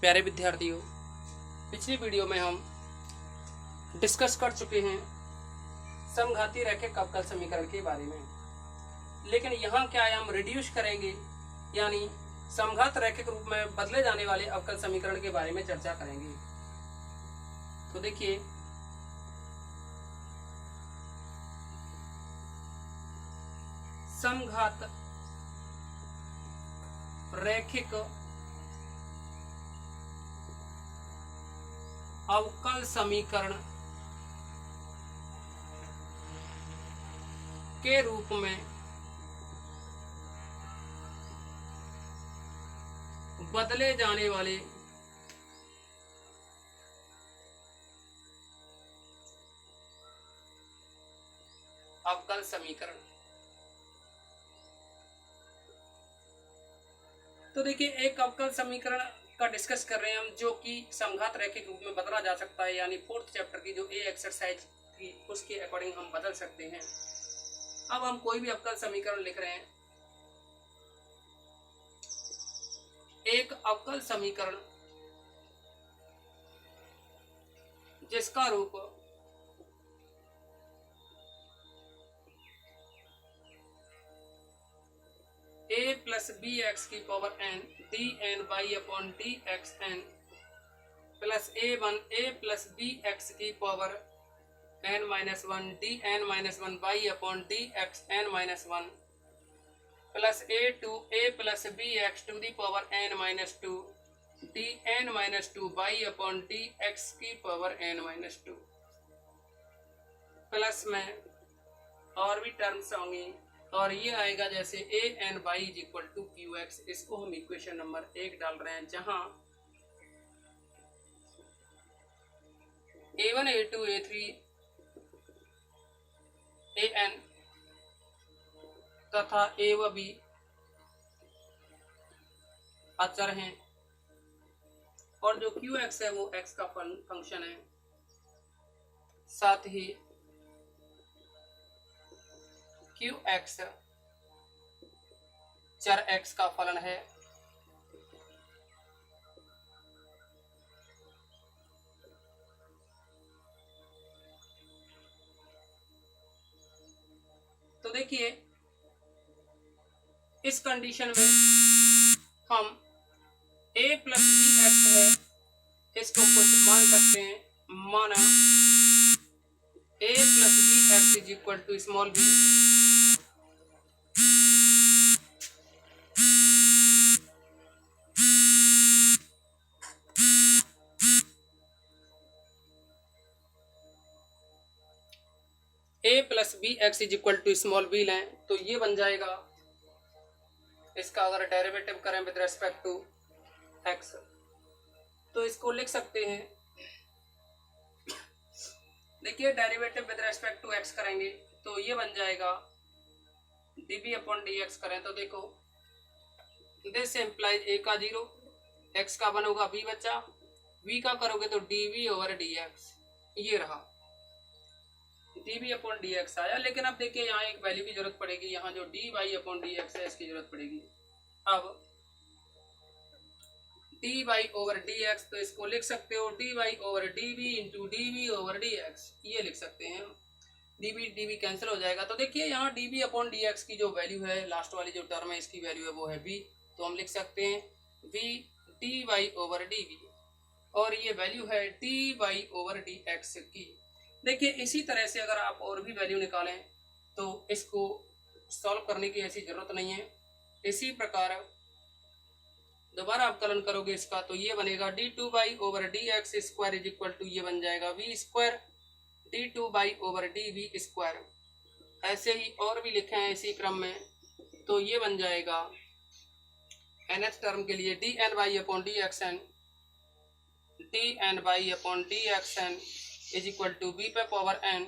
प्यारे विद्यार्थियों, पिछली वीडियो में हम डिस्कस कर चुके हैं समघाती रैखिक अवकल समीकरण के बारे में, लेकिन यहाँ क्या है, हम रिड्यूस करेंगे यानी समघात रैखिक रूप में बदले जाने वाले अवकल समीकरण के बारे में चर्चा करेंगे। तो देखिए, समघात रैखिक अवकल समीकरण के रूप में बदले जाने वाले अवकल समीकरण। तो देखिए, एक अवकल समीकरण का डिस्कस कर रहे हैं हम, जो कि समघात रैखिक रूप में बदला जा सकता है, यानी फोर्थ चैप्टर की जो ए एक्सरसाइज थी उसके अकॉर्डिंग हम बदल सकते हैं। अब हम कोई भी अवकल समीकरण लिख रहे हैं। एक अवकल समीकरण जिसका रूप a प्लस बी एक्स की power n d n y upon d x n plus a plus B x की power n minus one d n minus one y upon d x n minus one plus a plus B x to the power n minus two d n minus two y upon d x की power n minus two, plus में और भी terms होंगी और ये आएगा जैसे a n y is equal to q x. इसको हम इक्वेशन नंबर 1 डाल रहे हैं, जहां a1 a2 a3 an तथा a व b अचर हैं और जो क्यू एक्स है वो x का फंक्शन है। साथ ही क्यू एक्स चर x का फलन है। तो देखिए, इस कंडीशन में हम a प्लस बी एक्स है, इसको कुछ मान सकते हैं, माना a plus B x is equal to small B a plus B x is equal to small B लें तो ये बन जाएगा, इसका अगर डेरिवेटिव करें विद रेस्पेक्ट टू x तो इसको लिख सकते हैं। देखिए, derivative with respect to x करेंगे तो ये बन जाएगा db अपॉन dx करें तो देखो, दिस इम्प्लाइज a का 0, x का 1 होगा, b बचा, v का करोगे तो dv ओवर dx, ये रहा dv अपॉन dx आया। लेकिन अब देखिए, यहाँ एक वैल्यू की जरूरत पड़ेगी, यहाँ जो dy अपॉन dx है इसकी जरूरत पड़ेगी। अब dy ओवर dx तो इसको लिख सकते हो dy over dv into dv over dx, ये लिख सकते हैं। dv कैंसिल हो जाएगा। तो देखिए, यहाँ dv अपॉन dx की जो वैल्यू है, लास्ट वाली जो टर्म है इसकी वैल्यू है वो है v, तो हम लिख सकते हैं v dy ओवर dv और ये वैल्यू है dy ओवर dx की। देखिए, इसी तरह से अगर आप और भी वैल्यू निकालें तो इसको सॉल्व करने की ऐसी जरूरत नहीं है। इसी प्रकार दोबारा अवकलन करोगे इसका तो ये बनेगा d2 over dx square is equal to, ये बन जाएगा v square d2 over dv square. ऐसे ही और भी लिखे हैं इसी क्रम में, तो ये बन जाएगा nth टर्म के लिए dny upon dxn upon dxn is equal to b पे power n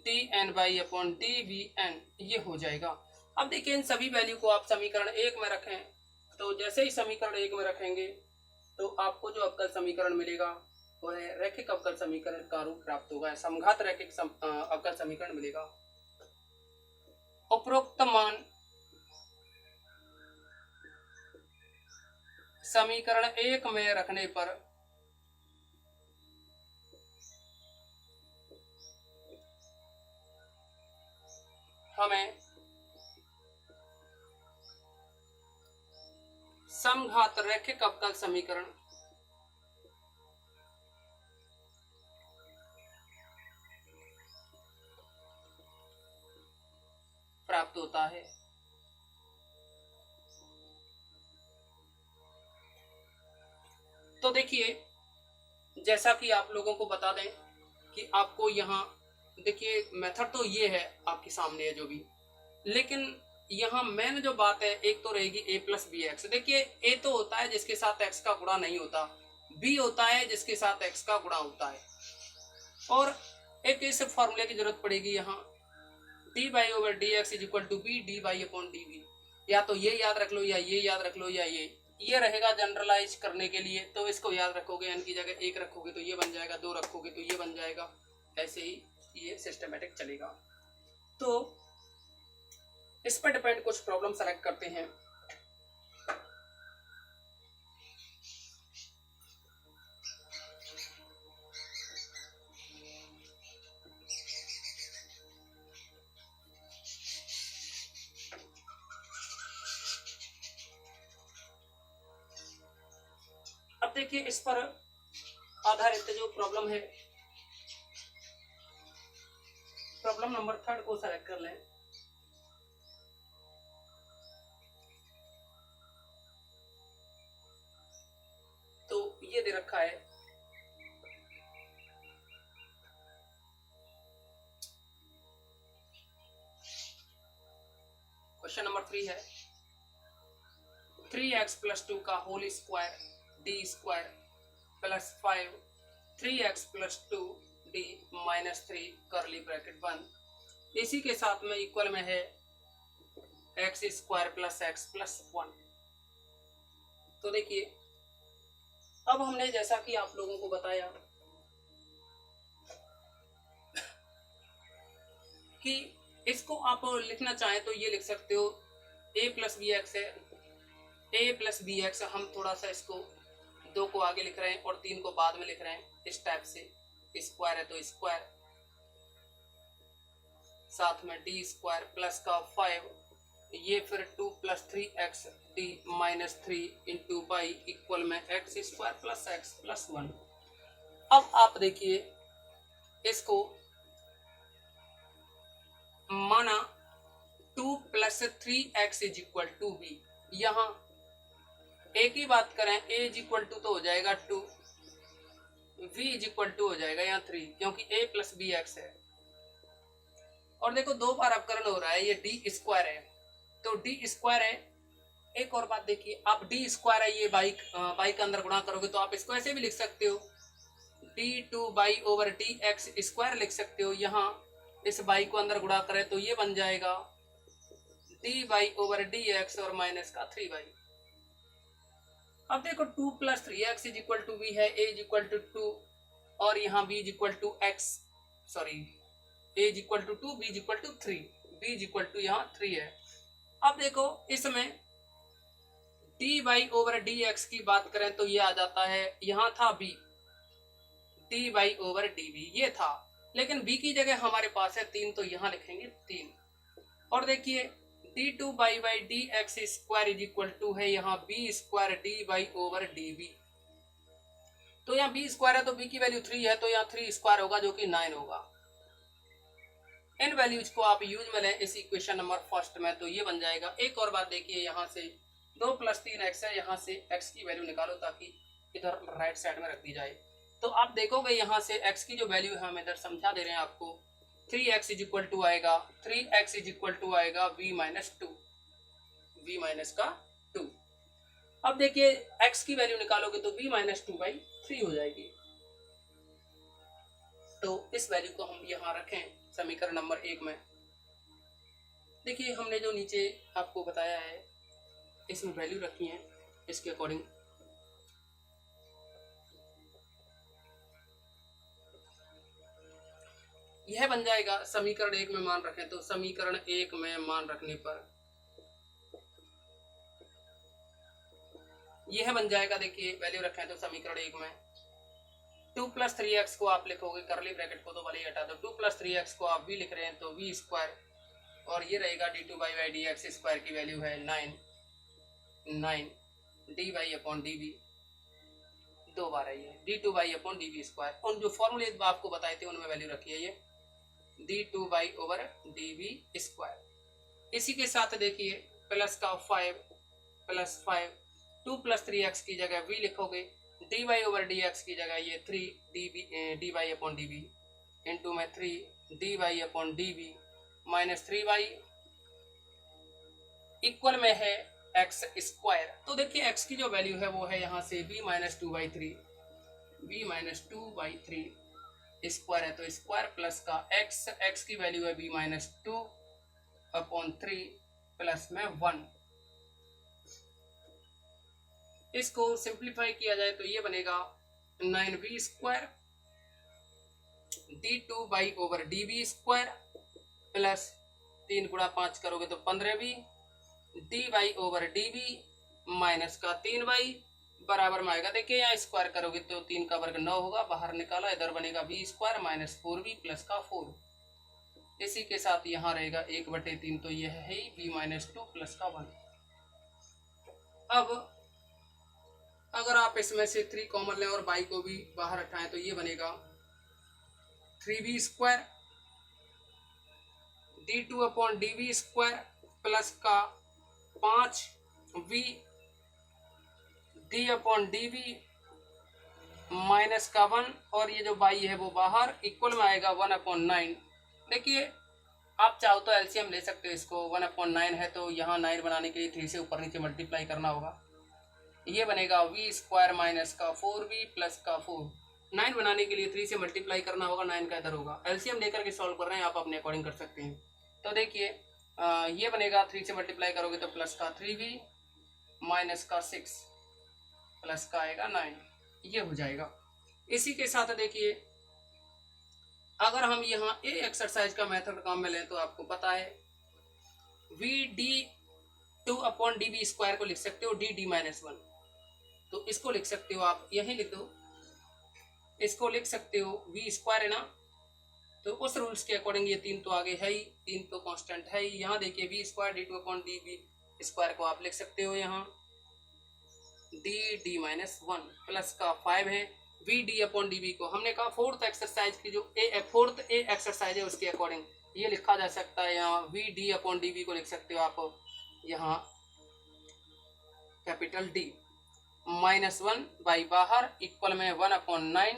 dny upon dvn, ये हो जाएगा। अब देखिए, इन सभी वैल्यू को आप समीकरण 1 में रखें तो जैसे ही समीकरण 1 में रखेंगे तो आपको जो अवकल समीकरण मिलेगा वो है रैखिक अवकल समीकरण का रूप प्राप्त होगा, समघात रैखिक अवकल समीकरण मिलेगा। उपरोक्त मान समीकरण 1 में रखने पर हमें समघात रैखिक अवकल समीकरण प्राप्त होता है। तो देखिए, जैसा कि आप लोगों को बता दें कि आपको यहाँ देखिए मेथड तो ये है आपके सामने है जो भी, लेकिन यहाँ मेन जो बात है एक तो रहेगी a प्लस बी एक्स। देखिए a तो होता है जिसके साथ x का गुणा नहीं होता, b होता है जिसके साथ x का गुणा होता है, और एक इस फॉर्मूले की जरूरत पड़ेगी यहाँ D by over D X is equal to B D by upon D V. या तो ये याद रख लो या ये याद रख लो या ये रहेगा जनरलाइज करने के लिए, तो इसको याद रखोगे, n की जगह 1 रखोगे तो ये बन जाएगा, 2 रखोगे तो ये बन जाएगा, ऐसे ही ये सिस्टमेटिक चलेगा। तो इस पर डिपेंड कुछ प्रॉब्लम सेलेक्ट करते हैं। अब देखिए इस पर आधारित जो प्रॉब्लम है, प्रॉब्लम नंबर 3 को सेलेक्ट कर लें। तो ये दे रखा है क्वेश्चन नंबर 3 है 3x प्लस 2 का whole square D square plus 5 3x plus 2 D minus 3 curly bracket बंद, इसी के साथ में इक्वल में है x square plus x plus 1। तो देखिए अब हमने जैसा कि आप लोगों को बताया कि इसको आप लिखना चाहें तो ये लिख सकते हो a प्लस बी एक्स है, a प्लस बी एक्स, हम थोड़ा सा इसको 2 को आगे लिख रहे हैं और 3 को बाद में लिख रहे हैं इस टाइप से। स्क्वायर है तो स्क्वायर, साथ में डी स्क्वायर प्लस का 5, ये फिर 2 plus 3x d minus 3 into by equal में x square plus x plus 1। अब आप देखिए इसको माना 2 plus 3x is equal to b, यहाँ एक ही बात करें a इज इक्वल टू तो हो जाएगा 2, v इज इक्वल टू हो जाएगा यहाँ 3, क्योंकि a प्लस बी एक्स है। और देखो 2 बार अपकरण हो रहा है, ये डी स्क्वायर है तो डी स्क्वायर है। एक और बात देखिए, आप डी स्क्वायर है ये बाई के अंदर गुणा करोगे तो आप इसको ऐसे भी लिख सकते हो d2 by over D X square लिख सकते हो। यहाँ इस बाई को अंदर गुणा करें तो ये बन जाएगा D by over D X और माइनस का 3 बाई। अब देखो 2 plus 3x is equal to B है, a इज इक्वल टू 2 और यहाँ b is equal to x, sorry a is equal to 2, b is equal to 3, b is equal to यहाँ 3 है। अब देखो इसमें d by over D x की बात करें तो ये आ जाता है, यहाँ था b, d by over D B ये था, लेकिन b की जगह हमारे पास है 3 तो यहाँ लिखेंगे 3। और देखिए d2 by by D X square is equal to है यहाँ b square D by over D B. तो यहाँ b स्क्वायर है तो b की वैल्यू 3 है तो यहाँ 3 स्क्वायर होगा जो कि 9 होगा। इन वैल्यूज को आप यूज में लें इस इक्वेशन नंबर फर्स्ट में तो ये बन जाएगा। एक और बात देखिए, यहाँ से 2 प्लस 3x है, यहाँ से x की वैल्यू निकालो ताकि इधर राइट साइड में रख दी जाए। तो आप देखोगे यहाँ से x की जो वैल्यू है हम इधर समझा दे रहे हैं आपको, 3x इज इक्वल टू आएगा 3x इज इक्वल टू आएगा v माइनस 2, v माइनस का 2। अब देखिए x की वैल्यू निकालोगे तो v माइनस 2 बाई 3 हो जाएगी। तो इस वैल्यू को हम यहाँ रखें समीकरण नंबर 1 में। देखिए हमने जो नीचे आपको बताया है इसमें वैल्यू रखी है, इसके अकॉर्डिंग यह बन जाएगा। समीकरण 1 में मान रखें तो समीकरण 1 में मान रखने पर यह बन जाएगा, देखिए वैल्यू रखें तो समीकरण 1 में 2 + 3x को आप लिखोगे, करली ब्रैकेट को तो भले ही हटा दो, 2 + 3x को आप v लिख रहे हैं तो v स्क्वायर, और ये रहेगा d2/dx स्क्वायर की वैल्यू है 9 dy/dv, दो बार है ये d2/dv स्क्वायर। उन जो फॉर्मूले आपको बताए थे उनमें वैल्यू रखी है ये d2/dv स्क्वायर। इसी के साथ देखिए प्लस का 5 + 5, 2 + 3x की जगह v लिखोगे, dy/dx की जगह ये 3 dy/dv इंटू में 3 dy/dv माइनस 3y इक्वल में है x स्क्वायर। तो देखिए x की जो वैल्यू है वो है यहाँ से b - 2/3, b - 2/3 स्क्वायर है, तो स्क्वायर प्लस का x की वैल्यू है b - 2/3 प्लस में 1। इसको सिंप्लीफाई किया जाए तो ये बनेगा 9v square d2/dv square plus 3 × 5 करोगे तो 15v dy/dv माइनस का 3y बराबर में आएगा, देखिए यहाँ स्क्वायर करोगे तो 3 का वर्ग 9 होगा, बाहर निकाला, इधर बनेगा v square minus 4v plus का 4। इसी के साथ यहाँ रहेगा 1/3, तो यह है v - 2 प्लस का 1। अब अगर आप इसमें से 3 कॉमन लें और y को भी बाहर हटाएं तो ये बनेगा 3v square d2/dv square plus का 5v d/dv माइनस का 1, और ये जो y है वो बाहर इक्वल में आएगा 1/9। देखिए आप चाहो तो एलसीएम ले सकते हो, इसको 1/9 है तो यहाँ 9 बनाने के लिए 3 से ऊपर नीचे मल्टीप्लाई करना होगा, ये बनेगा v स्क्वायर माइनस का 4v प्लस का 4। 9 बनाने के लिए 3 से मल्टीप्लाई करना होगा, 9 का इधर होगा, एलसीएम लेकर के सॉल्व कर रहे हैं, आप अपने अकॉर्डिंग कर सकते हैं। तो देखिए ये बनेगा 3 से मल्टीप्लाई करोगे तो प्लस का 3v माइनस का 6 प्लस का आएगा 9, ये हो जाएगा। इसी के साथ देखिए अगर हम यहाँ ए एक्सरसाइज का मेथड काम में लें तो आपको पता है v d2/dv स्क्वायर को लिख सकते हो d -1, तो इसको लिख सकते हो आप यहीं लिख दो, इसको लिख सकते हो v स्क्वायर है ना, तो उस रूल्स के अकॉर्डिंग ये 3 तो आगे है ही, 3 तो कांस्टेंट है ही। यहाँ देखिए v स्क्वायर d2/dv स्क्वायर को आप लिख सकते हो यहाँ d -1 प्लस का 5 है v d/dv को हमने कहा फोर्थ एक्सरसाइज की जो फोर्थ ए एक्सरसाइज है उसके अकॉर्डिंग ये लिखा जा सकता है। यहाँ v d/dv को लिख सकते हो आप यहाँ कैपिटल D -1 बाई बाहर इक्वल में 1/9।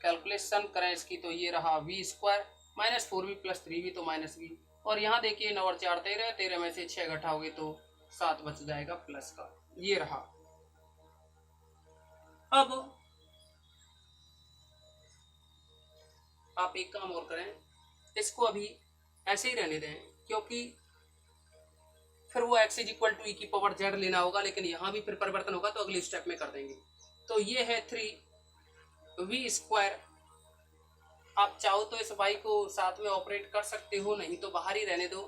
कैलकुलेशन करें इसकी तो ये रहा v square minus 4v plus 3v तो माइनस v, और यहाँ देखिए 9 और 4 13, 13 में से 6 घटाओगे तो 7 बच जाएगा प्लस का, ये रहा। अब आप एक काम और करें, इसको अभी ऐसे ही रहने दें क्योंकि फिर वो x = e⁻z लेना होगा, लेकिन यहाँ भी फिर परिवर्तन होगा तो अगले स्टेप में कर देंगे। तो ये है 3v स्क्वायर, आप चाहो तो इस y को साथ में ऑपरेट कर सकते हो, नहीं तो बाहर ही रहने दो,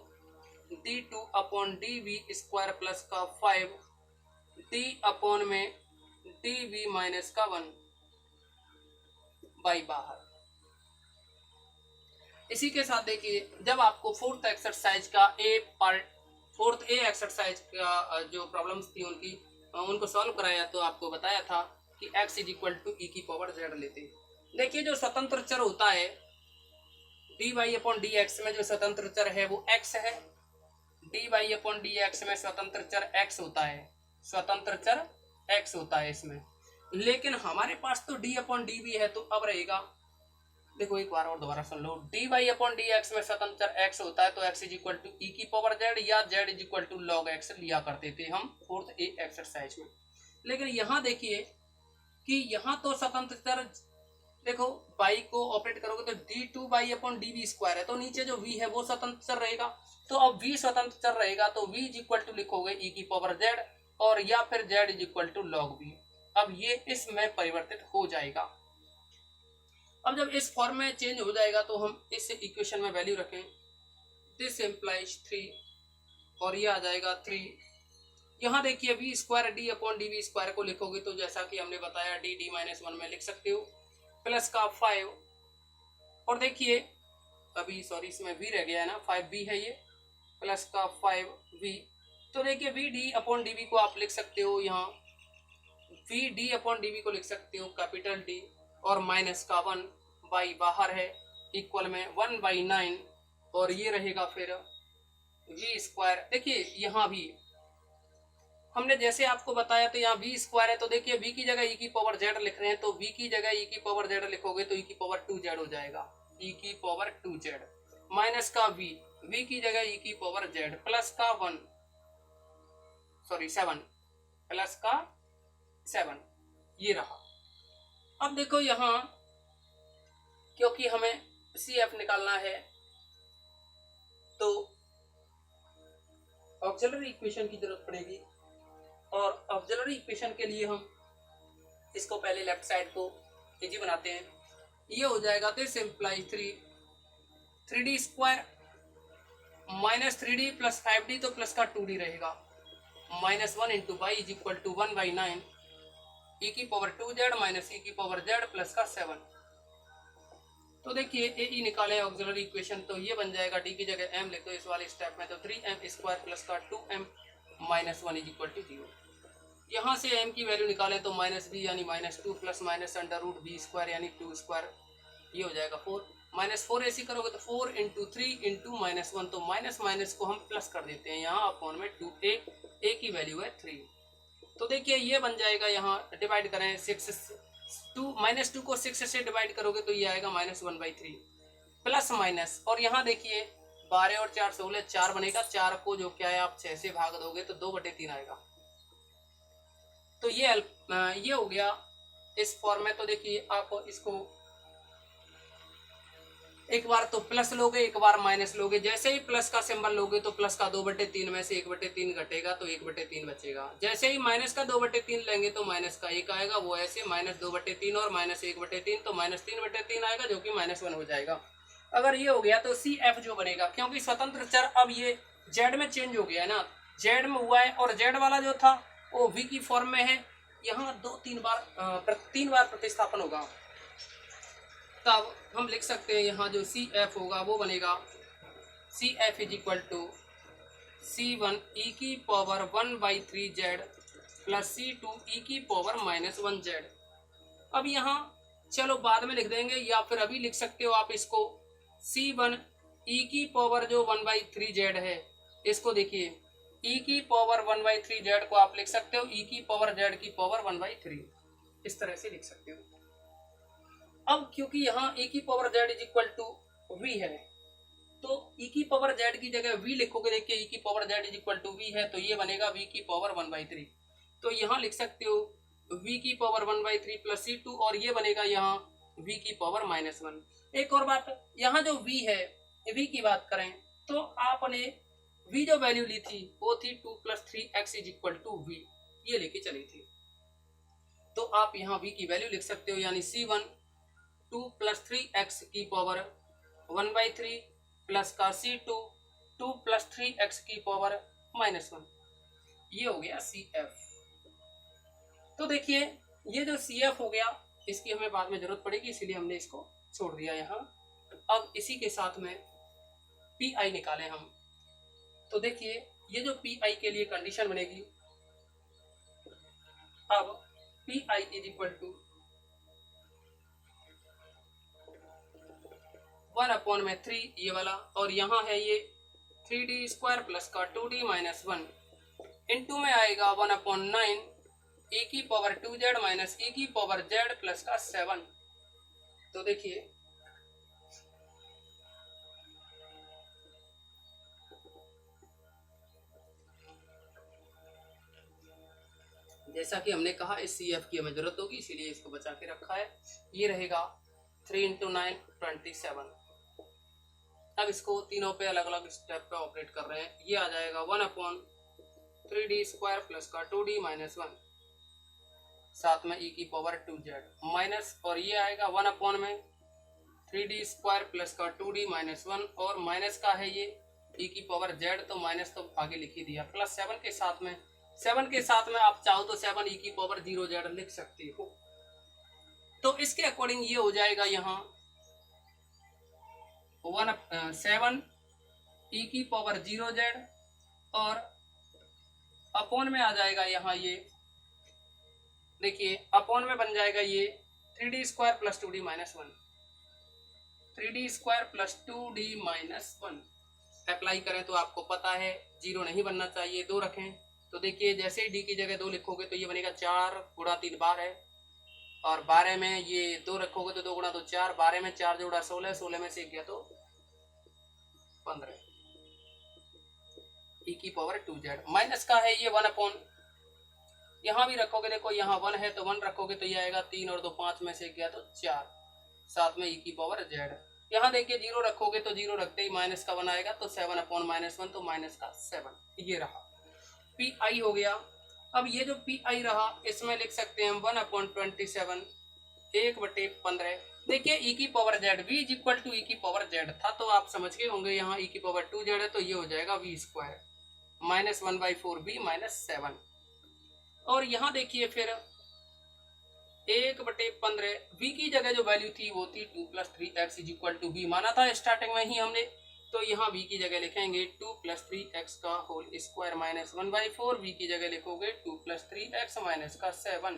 d2/dv स्क्वायर प्लस का 5 d में dv माइनस का 1 बाई बाहर। इसी के साथ देखिए जब आपको फोर्थ एक्सरसाइज का फोर्थ ए एक्सरसाइज का जो प्रॉब्लम्स थी उनको सॉल्व कराया तो आपको बताया था कि x = e⁻z लेते। देखिए जो स्वतंत्र चर होता है dy/dx में जो स्वतंत्र चर है वो x है, dy/dx में स्वतंत्र चर x होता है, स्वतंत्र चर x होता है इसमें, लेकिन हमारे पास तो d/dv है, तो अब रहेगा, देखो एक बार और दोबारा सुन लो, dy/dx में स्वतंत्र x होता है तो x = e⁻z या z = log x लिया करते थे हम फोर्थ ए एक्सरसाइज में। लेकिन यहाँ देखिए कि यहाँ तो स्वतंत्र चर, देखो y को ऑपरेट करोगे तो d2/dv स्क्वायर है, तो नीचे जो v है वो स्वतंत्र चर रहेगा, तो अब v स्वतंत्र चर रहेगा तो v = लिखोगे e⁻z और या फिर z = log v। अब ये इसमें परिवर्तित हो जाएगा। अब जब इस फॉर्म में चेंज हो जाएगा तो हम इस इक्वेशन में वैल्यू रखें, दिस इम्प्लाइज 3 और ये आ जाएगा 3, यहाँ देखिए V square D upon D V square को लिखोगे तो जैसा कि हमने बताया डी डी माइनस 1 में लिख सकते हो, प्लस का 5, और देखिए अभी सॉरी इसमें वी रह गया है ना, 5v है ये, प्लस का 5v। तो देखिए V D upon D V को आप लिख सकते हो, यहाँ V D upon D V को लिख सकते हो कैपिटल डी, और माइनस का 1 बाई बाहर है, इक्वल में 1/9, और ये रहेगा फिर वी स्क्वायर। देखिए यहाँ भी हमने जैसे आपको बताया तो यहाँ वी स्क्वायर है, तो देखिए वी की जगह ई की पावर जेड लिख रहे हैं, तो वी की जगह ई की पावर जेड लिखोगे तो ई की पावर 2z हो जाएगा, ई की पावर 2z, माइनस का वी की जगह ई की पावर जेड, प्लस का 7, प्लस का 7, ये रहा। अब देखो यहाँ क्योंकि हमें सी एफ निकालना है तो ऑक्सिलरी इक्वेशन की जरूरत पड़ेगी, और ऑक्सिलरी इक्वेशन के लिए हम इसको पहले लेफ्ट साइड को इजी बनाते हैं। ये हो जाएगा this implies 3d square minus 3d plus 5d, तो प्लस का 2d रहेगा, minus 1 into Y is equal to 1/9 E की पावर 2z माइनस ई की पावर z प्लस का 7। तो देखिए ए ई निकाले ऑक्सिलरी इक्वेशन, तो ये बन जाएगा डी की जगह m लिखो इस वाले स्टेप में, तो 3m स्क्वायर प्लस का 2m minus 1 is equal to 0। यहाँ से m की वैल्यू निकालें तो माइनस b यानी -2 plus minus under root b square यानी 2 स्क्वायर, ये हो जाएगा 4, -4 ऐसी करोगे तो 4 इंटू 3 इंटू -1, तो माइनस माइनस को हम प्लस कर देते हैं यहाँ अपॉन में 2a, a की वैल्यू है 3। तो देखिए ये बन जाएगा, यहाँ डिवाइड करें -2 को 6 से डिवाइड करोगे तो ये आएगा -1/3 प्लस माइनस, और यहाँ देखिए 12 और 4 16 4 बनेगा, 4 को जो क्या है आप 6 से भाग दोगे तो 2/3 आएगा। तो ये हो गया इस फॉर्म में। तो देखिए आप इसको एक बार तो प्लस लोगे एक बार माइनस लोगे, जैसे ही प्लस का सिंबल लोगे तो प्लस का 2/3 में से 1/3 घटेगा तो 1/3 बचेगा, जैसे ही माइनस का 2/3 लेंगे तो माइनस का 1 आएगा, वो ऐसे -2/3 और -1/3 तो -3/3 आएगा जो कि -1 हो जाएगा। अगर ये हो गया तो सी एफ जो बनेगा, क्योंकि स्वतंत्र चर अब ये जेड में चेंज हो गया है ना, जेड में हुआ है, और जेड वाला जो था वो वी की फॉर्म में है, यहाँ 3 बार प्रतिस्थापन होगा, तब हम लिख सकते हैं यहाँ जो सी एफ होगा वो बनेगा C F is equal to C1 E की पावर 1/3z प्लस C2 ई की पावर -1z। अब यहाँ चलो बाद में लिख देंगे या फिर अभी लिख सकते हो आप इसको, C1 ई की पावर जो 1/3z है, इसको देखिए ई की पावर 1/3z को आप लिख सकते हो ई की पावर z की पावर 1/3, इस तरह से लिख सकते हो। अब क्योंकि यहाँ e की power z is equal to V है, तो e की पावर z की जगह v लिखोगे, देखिए e की power z is equal to V है, तो ये बनेगा v की पावर 1/3, तो यहाँ लिख सकते हो v की पावर 1/3 प्लस C2, और ये बनेगा यहाँ v की पावर -1। एक और बात, यहाँ जो v है, v की बात करें तो आपने v जो वैल्यू ली थी वो थी 2 + 3x is equal to v, ये लेके चली थी, तो आप यहाँ v की वैल्यू लिख सकते हो, यानी C1 2 + 3x की पावर 1/3 प्लस का C2 2 + 3x की पावर -1, ये हो गया CF। तो देखिए ये जो CF हो गया, इसकी हमें बाद में जरूरत पड़ेगी, इसीलिए हमने इसको छोड़ दिया यहाँ। अब इसी के साथ में PI निकालें हम, तो देखिए ये जो PI के लिए कंडीशन बनेगी, अब PI इज इक्वल टू 1/3 ये वाला, और यहाँ है ये 3d स्क्वायर प्लस का 2d माइनस 1 इंटू में आएगा 1/9 e की पावर 2z माइनस e की पावर z प्लस का 7। तो देखिए जैसा कि हमने कहा इस CF की हमें जरूरत होगी, इसीलिए इसको बचा के रखा है, ये रहेगा 3 × 9 27। अब इसको तीनों पे अलग अलग स्टेप पे ऑपरेट कर रहे हैं, ये आ जाएगा 1/3d स्क्वायर प्लस का 2d माइनस 1 साथ में e की पावर 2z माइनस, और ये आएगा 1/3d स्क्वायर प्लस का 2d माइनस 1, और माइनस का है ये e की पावर z, तो माइनस तो आगे लिख ही दिया, प्लस 7 के साथ में 7 के साथ में आप चाहो तो 7 e की पावर 0z लिख सकते हो। तो इसके अकॉर्डिंग ये हो जाएगा यहाँ 7 e की पावर 0z और अपॉन में आ जाएगा यहाँ ये देखिए अपॉन में बन जाएगा ये 3d square plus 2d minus 1, 3d square plus 2d minus 1 apply करें तो आपको पता है 0 नहीं बनना चाहिए, 2 रखें। तो देखिए जैसे ही d की जगह 2 लिखोगे तो ये बनेगा 4 गुणा 3 12 है और 12 में ये 2 रखोगे तो 2 गुणा 2 4, 12 में 4 जोड़ा 16, 16 में से गया तो 15 e की पावर 2z। माइनस का है ये 1 अपॉन, यहाँ भी रखोगे देखो यहाँ 1 है तो 1 रखोगे तो ये आएगा 3 और 2 5 में से गया तो 4, साथ में e की पावर z। यहाँ देखिए 0 रखोगे तो 0 रखते ही माइनस का 1 आएगा तो 7 अपॉन माइनस 1 तो माइनस का 7 ये रहा पी आई हो गया। अब ये जो पी आई रहा इसमें लिख सकते हैं हम 1 अपॉन 27 1/15। देखिए e की power z v is equal to e की पावर z था तो आप समझ के होंगे यहाँ e की पावर 2z है तो ये हो जाएगा v square minus 1/4b minus 7। और यहाँ देखिए फिर 1/15 v की जगह जो वैल्यू थी वो थी 2 + 3x is equal to b माना था स्टार्टिंग में ही हमने, तो यहाँ v की जगह लिखेंगे 2 + 3x का होल स्क्वायर माइनस 1/4, v की जगह लिखोगे 2 + 3x माइनस का 7।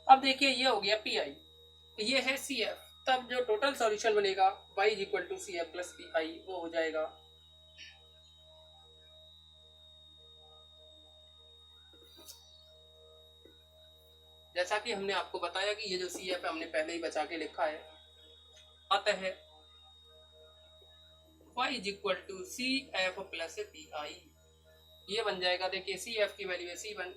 अब देखिए ये हो गया पी आई, ये है सी एफ। तब जो टोटल सॉल्यूशन बनेगा y is equal to C F plus P I वो हो जाएगा जैसा कि हमने आपको बताया कि ये जो सी एफ है हमने पहले ही बचा के लिखा है, अतः y is equal to C F plus P I ये बन जाएगा। देखिए सी एफ की वैल्यू है C1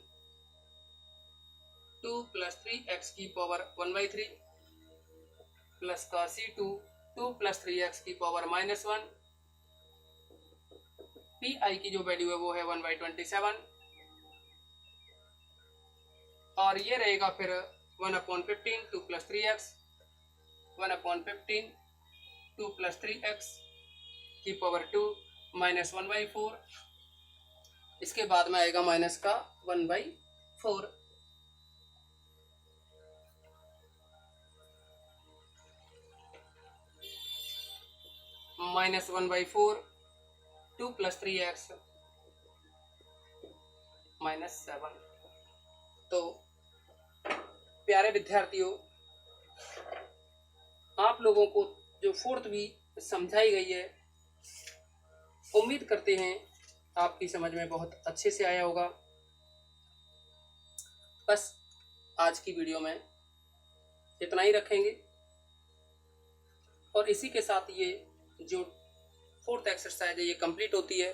2 + 3x की पावर 1/3 प्लस का C2 2 + 3x की पावर -1, पी आई की जो वैल्यू है वो है 1/27 और ये रहेगा फिर 1/15 2 + 3x 1/15 2 + 3x की पावर 2 माइनस 1/4, इसके बाद में आएगा माइनस का 1/4। Minus 1/4 2 + 3x minus 7। तो प्यारे विद्यार्थियों आप लोगों को जो फोर्थ भी समझाई गई है उम्मीद करते हैं आपकी समझ में बहुत अच्छे से आया होगा। बस आज की वीडियो में इतना ही रखेंगे और इसी के साथ ये जो फोर्थ एक्सरसाइज है ये कंप्लीट होती है।